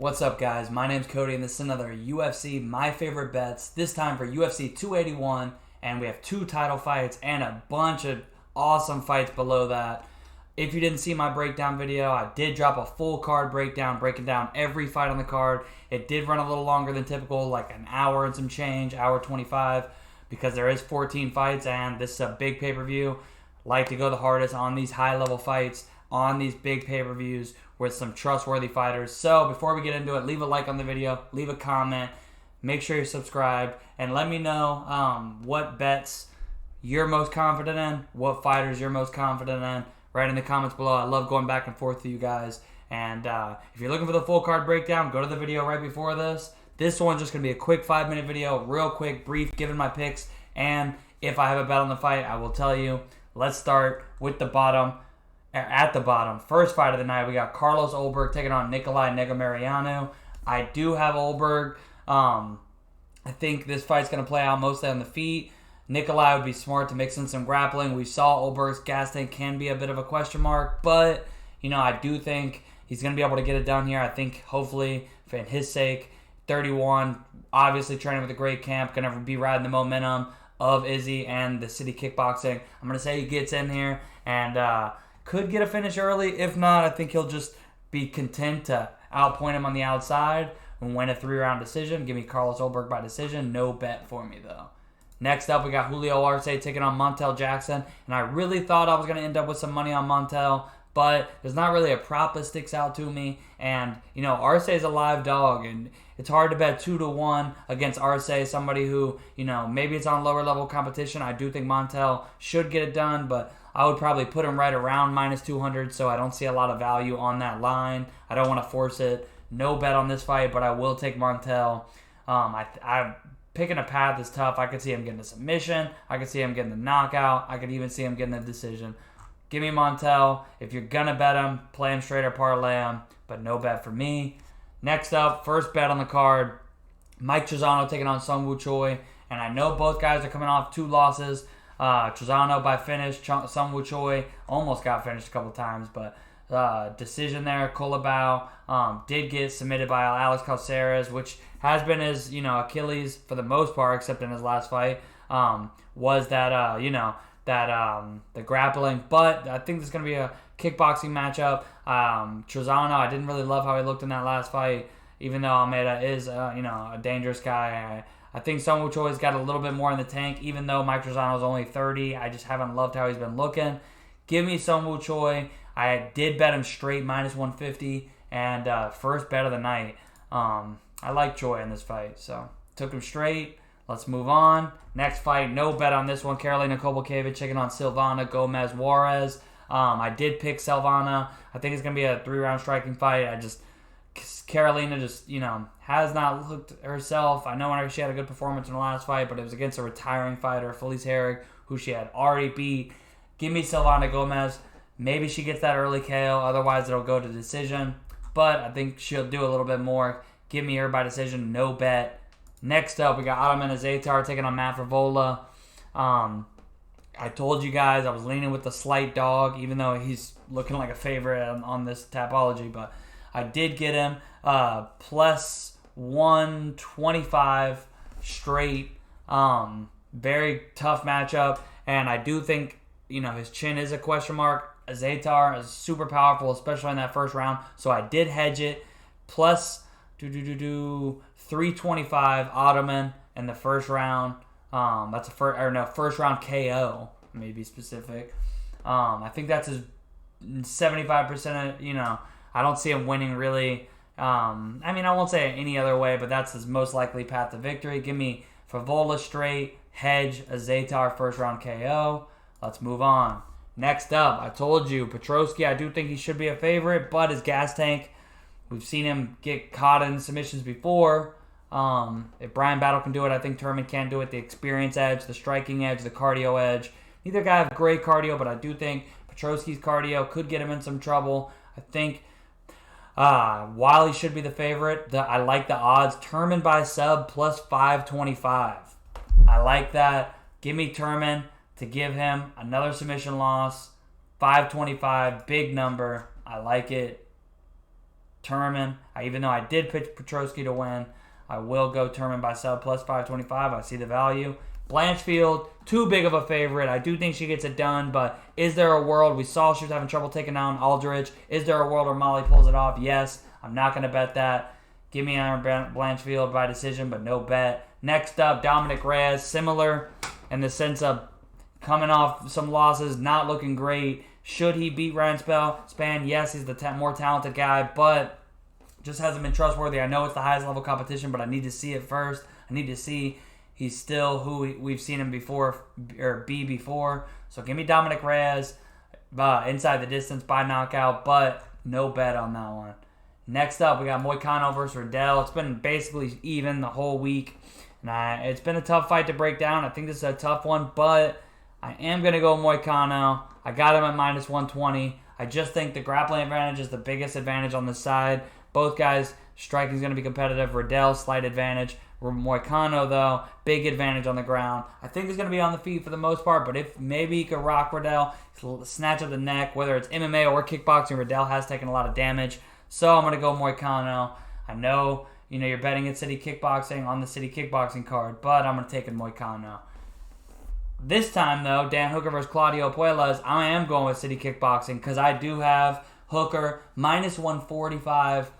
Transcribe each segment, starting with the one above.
What's up, guys? My name's Cody, and this is another UFC My Favorite Bets, this time for UFC 281, and we have 2 title fights and a bunch of awesome fights below that. If you didn't see my breakdown video, I did drop a full card breakdown, breaking down every fight on the card. It did run a little longer than typical, like an hour and some change, hour 25, because there is 14 fights, and this is a big pay-per-view. Like to go the hardest on these high-level fights, on these big pay-per-views with some trustworthy fighters. So before we get into it, leave a like on the video, leave a comment, make sure you're subscribed, and let me know what bets you're most confident in, what fighters you're most confident in. Right in the comments below. I love going back and forth with you guys. And if you're looking for the full card breakdown, go to the video right before this. This one's just going to be a quick 5-minute video, real quick, brief, giving my picks. And if I have a bet on the fight, I will tell you. Let's start with the bottom. At the bottom, first fight of the night, we got Carlos Ulberg taking on Nikolai Negumereanu. I do have Ulberg. I think this fight's going to play out mostly on the feet. Nikolai would be smart to mix in some grappling. We saw Ulberg's gas tank can be a bit of a question mark, but I do think he's going to be able to get it done here. I think hopefully, for his sake, 31, obviously training with a great camp, going to be riding the momentum of Izzy and the City Kickboxing. I'm going to say he gets in here and could get a finish early. If not, I think he'll just be content to outpoint him on the outside and win a 3-round decision. Give me Carlos Ulberg by decision. No bet for me, though. Next up, we got Julio Arce taking on Montel Jackson. And I really thought I was going to end up with some money on Montel, but there's not really a prop that sticks out to me. And, Arce is a live dog, and it's hard to bet 2-1 against Arce, somebody who, maybe it's on lower level competition. I do think Montel should get it done, but I would probably put him right around minus 200, so I don't see a lot of value on that line. I don't want to force it. No bet on this fight, but I will take Montel. I'm picking a path is tough. I could see him getting a submission. I could see him getting the knockout. I could even see him getting a decision. Give me Montel. If you're going to bet him, play him straight or parlay him, but no bet for me. Next up, first bet on the card, Mike Trizano taking on Sung Woo Choi. And I know both guys are coming off 2 losses. Trizano by finish. Sung Woo Choi almost got finished a couple times, but decision there. Colabao did get submitted by Alex Caceres, which has been his Achilles for the most part, except in his last fight. Was that the grappling? But I think this is going to be a kickboxing matchup. Trizano, I didn't really love how he looked in that last fight, even though Almeida is a dangerous guy. I think Sung Woo Choi's got a little bit more in the tank, even though Mike Trizano's only 30. I just haven't loved how he's been looking. Give me Sung Woo Choi. I did bet him straight minus 150, and first bet of the night. I like Choi in this fight, so took him straight. Let's move on. Next fight, no bet on this one. Karolina Kowalkiewicz taking on Silvana Gomez Juarez. I did pick Silvana. I think it's going to be a 3-round striking fight. Karolina just, has not looked herself. I know she had a good performance in the last fight, but it was against a retiring fighter, Felice Herrig, who she had already beat. Give me Silvana Gomez. Maybe she gets that early KO. Otherwise, it'll go to decision. But I think she'll do a little bit more. Give me her by decision. No bet. Next up, we got Ataman Azaitar taking on Matt Frevola. I told you guys I was leaning with the slight dog, even though he's looking like a favorite on this Tapology. But I did get him plus 125 straight. Very tough matchup. And I do think, his chin is a question mark. Azaitar is super powerful, especially in that first round. So I did hedge it. Plus 325 Ottoman in the first round. That's first round KO, maybe specific. I think that's his 75%. I don't see him winning really. I won't say it any other way, but that's his most likely path to victory. Give me Favola straight, hedge, Azaitar first round KO. Let's move on. Next up, I told you, Petrosky, I do think he should be a favorite, but his gas tank, we've seen him get caught in submissions before. If Brian Battle can do it, I think Turman can do it. The experience edge, the striking edge, the cardio edge. Neither guy have great cardio, but I do think Petrosky's cardio could get him in some trouble. I think while he should be the favorite, I like the odds. Turman by sub plus 525. I like that. Give me Turman to give him another submission loss. 525, big number. I like it. Turman. Even though I did pitch Petrosky to win, I will go Turman by sub plus 525. I see the value. Blanchfield, too big of a favorite. I do think she gets it done, but is there a world? We saw she was having trouble taking down Aldridge. Is there a world where Molly pulls it off? Yes. I'm not going to bet that. Give me Aaron Blanchfield by decision, but no bet. Next up, Dominic Reyes. Similar in the sense of coming off some losses, not looking great. Should he beat Ryan Spann? Yes, he's the more talented guy, but just hasn't been trustworthy. I know it's the highest level competition, but I need to see it first. I need to see he's still who we've seen him before or be before. So give me Dominic Reyes inside the distance by knockout, but no bet on that one. Next up, we got Moicano versus Riddell. It's been basically even the whole week. And it's been a tough fight to break down. I think this is a tough one, but I am going to go Moicano. I got him at minus 120. I just think the grappling advantage is the biggest advantage on this side. Both guys, striking is going to be competitive. Riddell, slight advantage. Moicano, though, big advantage on the ground. I think he's going to be on the feet for the most part, but if maybe he could rock Riddell, snatch at the neck, whether it's MMA or kickboxing, Riddell has taken a lot of damage. So I'm going to go Moicano. I know, you're betting at City Kickboxing on the City Kickboxing card, but I'm going to take a Moicano. This time, though, Dan Hooker versus Claudio Puelles, I am going with City Kickboxing because I do have Hooker minus 145.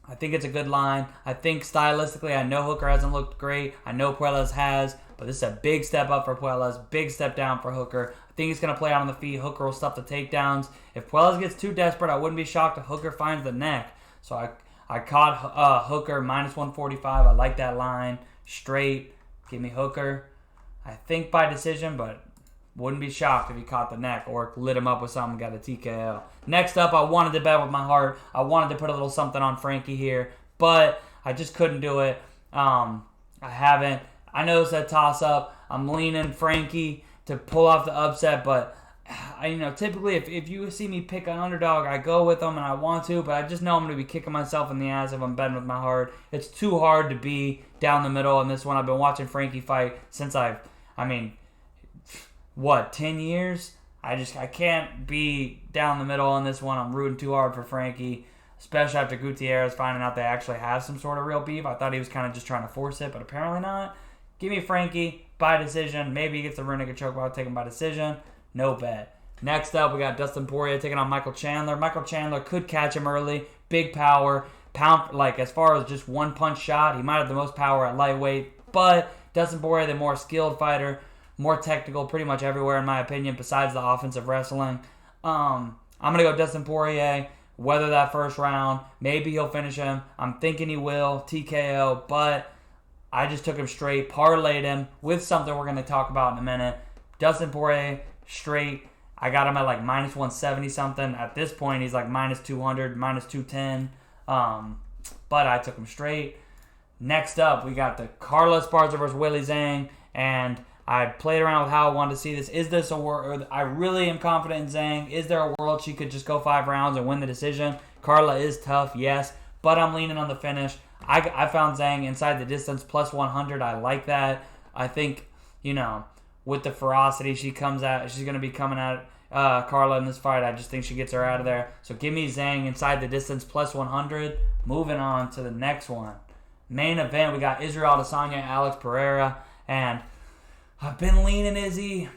I think it's a good line. I think stylistically, I know Hooker hasn't looked great. I know Puelles has, but this is a big step up for Puelles, big step down for Hooker. I think he's going to play out on the feet. Hooker will stuff the takedowns. If Puelles gets too desperate, I wouldn't be shocked if Hooker finds the neck. So I caught Hooker minus 145. I like that line. Straight. Give me Hooker. I think by decision, but wouldn't be shocked if he caught the neck or lit him up with something, got a TKO. Next up, I wanted to bet with my heart. I wanted to put a little something on Frankie here, but I just couldn't do it. I haven't. I know it's a toss-up. I'm leaning Frankie to pull off the upset, but typically if you see me pick an underdog, I go with them and I want to, but I just know I'm going to be kicking myself in the ass if I'm betting with my heart. It's too hard to be down the middle in this one. I've been watching Frankie fight since 10 years? I can't be down the middle on this one. I'm rooting too hard for Frankie, especially after Gutierrez finding out they actually have some sort of real beef. I thought he was kind of just trying to force it, but apparently not. Give me Frankie by decision. Maybe he gets the rear naked choke, but I'll take him by decision. No bet. Next up, we got Dustin Poirier taking on Michael Chandler. Michael Chandler could catch him early. Big power. As far as just one punch shot, he might have the most power at lightweight, but Dustin Poirier, the more skilled fighter, more technical pretty much everywhere in my opinion besides the offensive wrestling. I'm going to go Dustin Poirier, weather that first round. Maybe he'll finish him. I'm thinking he will, TKO, but I just took him straight, parlayed him with something we're going to talk about in a minute. Dustin Poirier, straight. I got him at like minus 170 something. At this point, he's like minus 200, minus 210. But I took him straight. Next up, we got the Carla Esparza versus Willie Zhang, and I played around with how I wanted to see this. Is this a world? I really am confident in Zhang. Is there a world she could just go 5 rounds and win the decision? Carla is tough, yes, but I'm leaning on the finish. I found Zhang inside the distance plus 100. I like that. I think, with the ferocity she's going to be coming at Carla in this fight. I just think she gets her out of there. So give me Zhang inside the distance plus 100. Moving on to the next one. Main event, we got Israel Adesanya, Alex Pereira, and I've been leaning Izzy,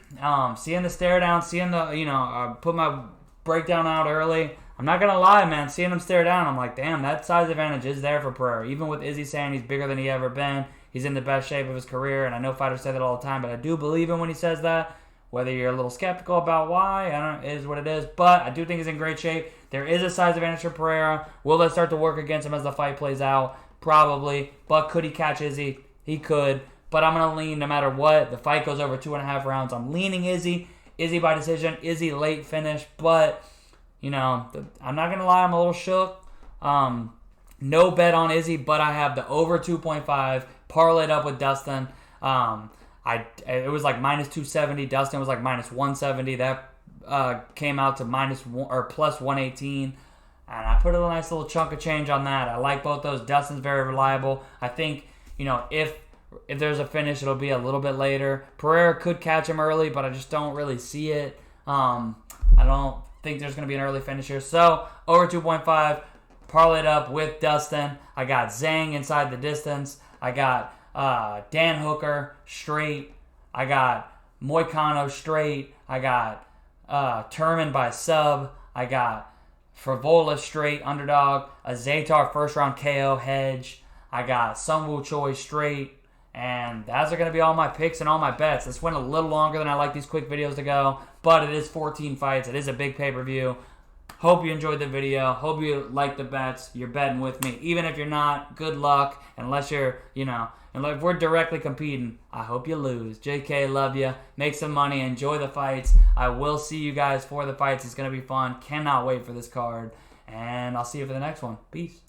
seeing the stare down, seeing the, I put my breakdown out early. I'm not going to lie, man, seeing him stare down, I'm like, damn, that size advantage is there for Pereira. Even with Izzy saying he's bigger than he ever been, he's in the best shape of his career, and I know fighters say that all the time, but I do believe him when he says that. Whether you're a little skeptical about why, it is what it is, but I do think he's in great shape. There is a size advantage for Pereira. Will that start to work against him as the fight plays out? Probably, but could he catch Izzy? He could. But I'm going to lean no matter what. The fight goes over 2.5 rounds. I'm leaning Izzy. Izzy by decision. Izzy late finish. But, I'm not going to lie. I'm a little shook. No bet on Izzy, but I have the over 2.5 parlayed up with Dustin. It was like minus 270. Dustin was like minus 170. That came out to plus 118. And I put a nice little chunk of change on that. I like both those. Dustin's very reliable. I think, if there's a finish, it'll be a little bit later. Pereira could catch him early, but I just don't really see it. I don't think there's going to be an early finish here. So, over 2.5, parlayed up with Dustin. I got Zhang inside the distance. I got Dan Hooker straight. I got Moicano straight. I got Turman by sub. I got Frivola straight underdog. A Zaytar first round KO hedge. I got Sungwoo Choi straight. And those are going to be all my picks and all my bets. This went a little longer than I like these quick videos to go, but it is 14 fights. It is a big pay-per-view. Hope you enjoyed the video. Hope you like the bets. You're betting with me. Even if you're not, good luck. Unless you're, and if we're directly competing, I hope you lose. JK, love you. Make some money. Enjoy the fights. I will see you guys for the fights. It's going to be fun. Cannot wait for this card. And I'll see you for the next one. Peace.